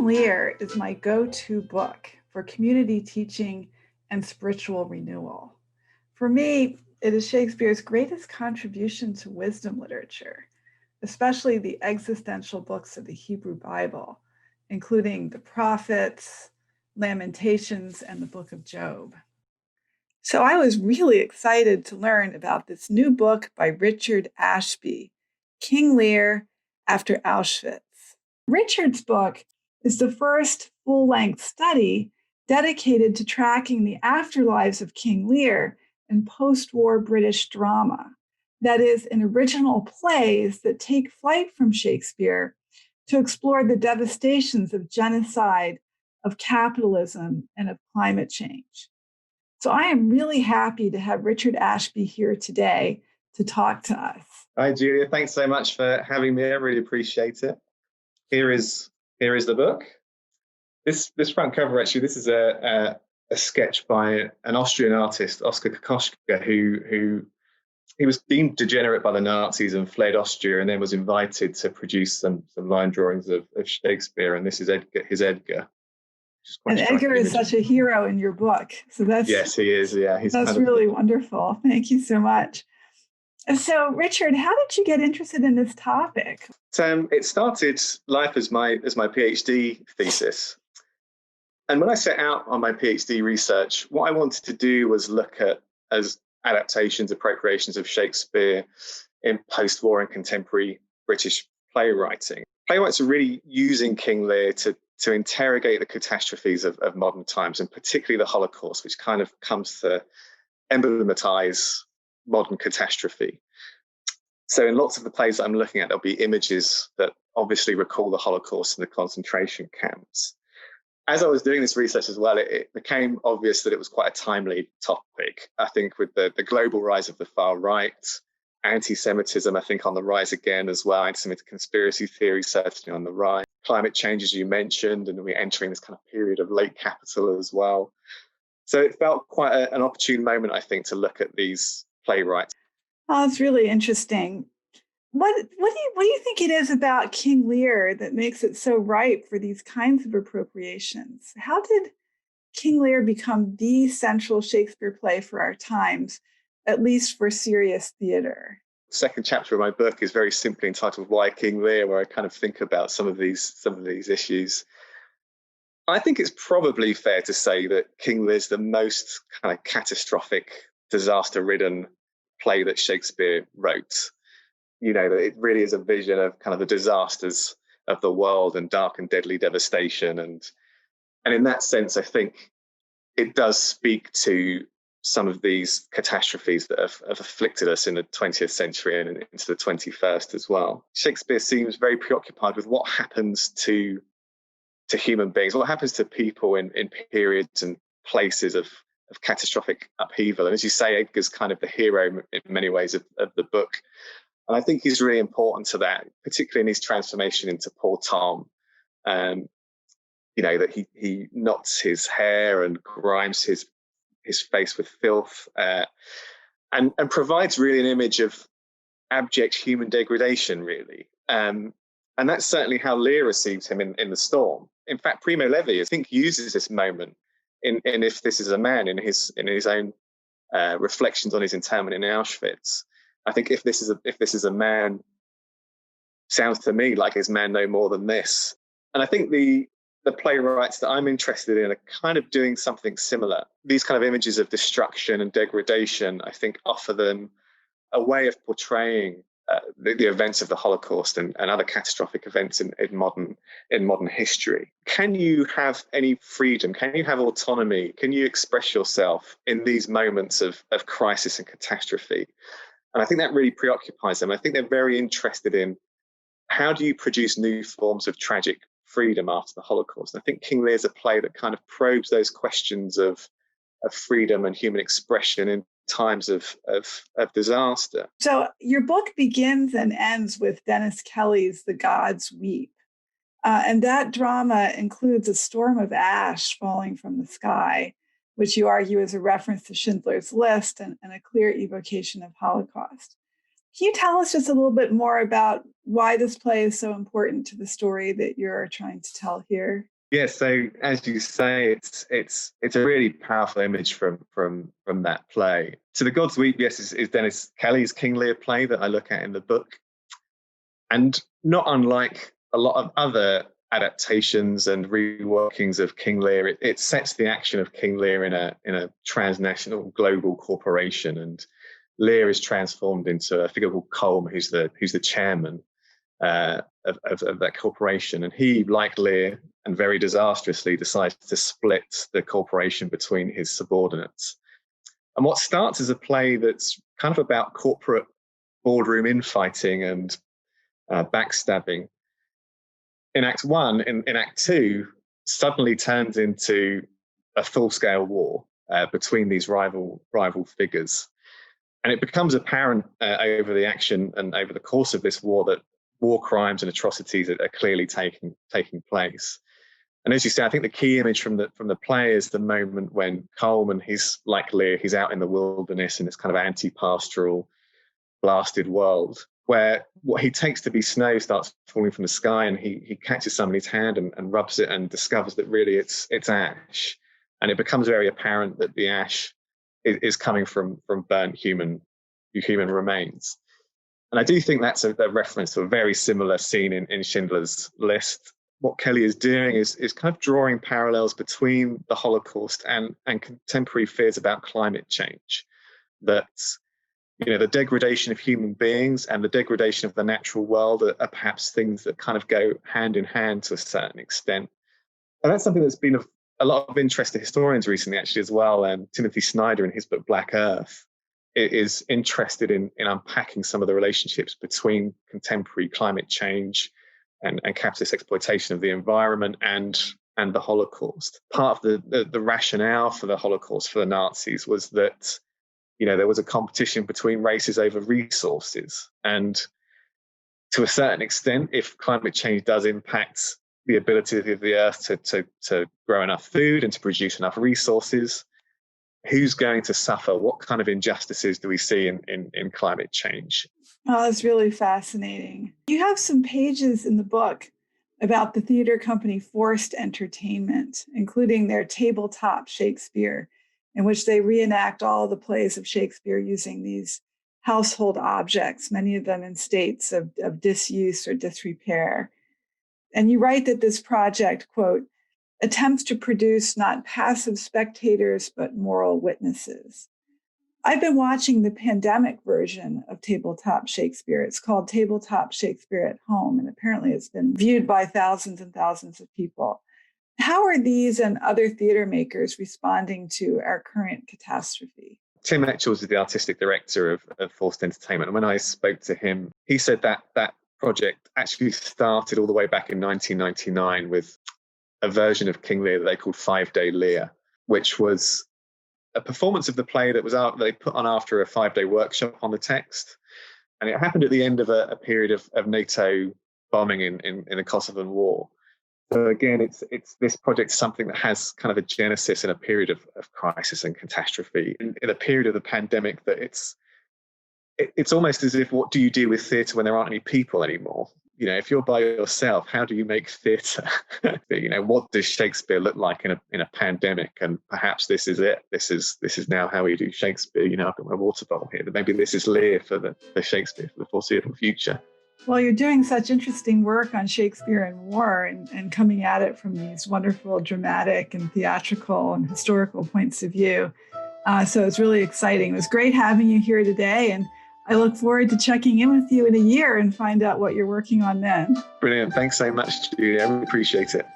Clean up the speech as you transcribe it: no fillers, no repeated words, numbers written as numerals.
Lear is my go-to book for community teaching and spiritual renewal. For me, it is Shakespeare's greatest contribution to wisdom literature, especially the existential books of the Hebrew Bible, including the Prophets, Lamentations, and the Book of Job. So I was really excited to learn about this new book by Richard Ashby, King Lear After Auschwitz. Richard's book is the first full-length study dedicated to tracking the afterlives of King Lear in post-war British drama. That is, in original plays that take flight from Shakespeare to explore the devastations of genocide, of capitalism, and of climate change. So I am really happy to have Richard Ashby here today to talk to us. Hi, Julia. Thanks so much for having me. I really appreciate it. Here is the book. This front cover, actually, this is a sketch by an Austrian artist, Oskar Kokoschka, who he was deemed degenerate by the Nazis and fled Austria, and then was invited to produce some line drawings of Shakespeare. And this is his Edgar. And Edgar is such a hero in your book. So yes, he is. Yeah, that's really wonderful. Thank you so much. So, Richard, how did you get interested in this topic? It started life as my PhD thesis. And when I set out on my PhD research, what I wanted to do was look at as adaptations, appropriations of Shakespeare in post-war and contemporary British playwriting. Playwrights are really using King Lear to interrogate the catastrophes of modern times, and particularly the Holocaust, which kind of comes to emblematize modern catastrophe. So in lots of the plays that I'm looking at, there'll be images that obviously recall the Holocaust and the concentration camps. As I was doing this research as well, it became obvious that it was quite a timely topic. I think with the global rise of the far right, anti-Semitism, I think on the rise again as well, anti-Semitic conspiracy theory certainly on the rise, climate change, as you mentioned, and we're entering this kind of period of late capital as well. So it felt quite an opportune moment, I think, to look at these playwrights. Oh, it's really interesting. What do you think it is about King Lear that makes it so ripe for these kinds of appropriations? How did King Lear become the central Shakespeare play for our times, at least for serious theater? The second chapter of my book is very simply entitled "Why King Lear," where I kind of think about some of these issues. I think it's probably fair to say that King Lear's the most kind of catastrophic, disaster-ridden play that Shakespeare wrote. You know, that it really is a vision of kind of the disasters of the world and dark and deadly devastation. And in that sense, I think it does speak to some of these catastrophes that have afflicted us in the 20th century and into the 21st as well. Shakespeare seems very preoccupied with what happens to human beings, what happens to people in periods and places of catastrophic upheaval. And as you say, Edgar's kind of the hero in many ways of the book. And I think he's really important to that, particularly in his transformation into poor Tom. You know, that he knots his hair and grimes his face with filth, and provides really an image of abject human degradation, really. And that's certainly how Lear receives him in The Storm. In fact, Primo Levi, I think, uses this moment in If This Is a Man in his own reflections on his internment in Auschwitz. I think if this is a man sounds to me like his man no more than this. And I think the playwrights that I'm interested in are kind of doing something similar. These kind of images of destruction and degradation, I think, offer them a way of portraying the events of the Holocaust and other catastrophic events in modern history. Can you have any freedom? Can you have autonomy? Can you express yourself in these moments of crisis and catastrophe? And I think that really preoccupies them. I think they're very interested in how do you produce new forms of tragic freedom after the Holocaust. And I think King Lear is a play that kind of probes those questions of freedom and human expression in times of disaster. So your book begins and ends with Dennis Kelly's The Gods Weep. And that drama includes a storm of ash falling from the sky, which you argue is a reference to Schindler's List and a clear evocation of Holocaust. Can you tell us just a little bit more about why this play is so important to the story that you're trying to tell here? Yeah, so as you say, it's a really powerful image from that play. To the Gods Weep, yes, is Dennis Kelly's King Lear play that I look at in the book, and not unlike a lot of other adaptations and reworkings of King Lear, it sets the action of King Lear in a transnational global corporation, and Lear is transformed into a figure called Colm, who's the chairman of that corporation, and he, like Lear, and very disastrously, decides to split the corporation between his subordinates. And what starts as a play that's kind of about corporate boardroom infighting and backstabbing, in Act 1, in Act 2, suddenly turns into a full-scale war between these rival figures. And it becomes apparent over the action and over the course of this war that war crimes and atrocities are clearly taking place. And as you say, I think the key image from the play is the moment when Coleman, he's like Lear, he's out in the wilderness in this kind of anti-pastoral, blasted world, where what he takes to be snow starts falling from the sky, and he catches somebody's hand and rubs it and discovers that really it's ash. And it becomes very apparent that the ash is coming from burnt human remains. And I do think that's a reference to a very similar scene in Schindler's List. What Kelly is doing is kind of drawing parallels between the Holocaust and contemporary fears about climate change. That, you know, the degradation of human beings and the degradation of the natural world are perhaps things that kind of go hand in hand to a certain extent. And that's something that's been of a lot of interest to historians recently, actually, as well. And Timothy Snyder, in his book Black Earth, is interested in unpacking some of the relationships between contemporary climate change and capitalist exploitation of the environment and the Holocaust. Part of the rationale for the Holocaust for the Nazis was that, you know, there was a competition between races over resources. And to a certain extent, if climate change does impact the ability of the earth to grow enough food and to produce enough resources, who's going to suffer? What kind of injustices do we see in climate change? Oh, that's really fascinating. You have some pages in the book about the theater company Forced Entertainment, including their Tabletop Shakespeare, in which they reenact all the plays of Shakespeare using these household objects, many of them in states of disuse or disrepair. And you write that this project, quote, attempts to produce not passive spectators, but moral witnesses. I've been watching the pandemic version of Tabletop Shakespeare. It's called Tabletop Shakespeare at Home, and apparently it's been viewed by thousands and thousands of people. How are these and other theater makers responding to our current catastrophe? Tim Etchells is the artistic director of Forced Entertainment. And when I spoke to him, he said that project actually started all the way back in 1999 with a version of King Lear that they called 5 Day Lear, which was a performance of the play that was out, they put on after a 5-day workshop on the text. And it happened at the end of a period of NATO bombing in the Kosovan War. So again, it's this project is something that has kind of a genesis in a period of crisis and catastrophe, in a period of the pandemic, that it's almost as if, what do you do with theatre when there aren't any people anymore? You know, if you're by yourself, how do you make theatre? You know, what does Shakespeare look like in a pandemic? And perhaps this is it. This is now how we do Shakespeare. You know, I've got my water bottle here, but maybe this is Lear for the Shakespeare for the foreseeable future. Well, you're doing such interesting work on Shakespeare and war and coming at it from these wonderful dramatic and theatrical and historical points of view. So it's really exciting. It was great having you here today, and I look forward to checking in with you in a year and find out what you're working on then. Brilliant. Thanks so much, Julia. I really appreciate it.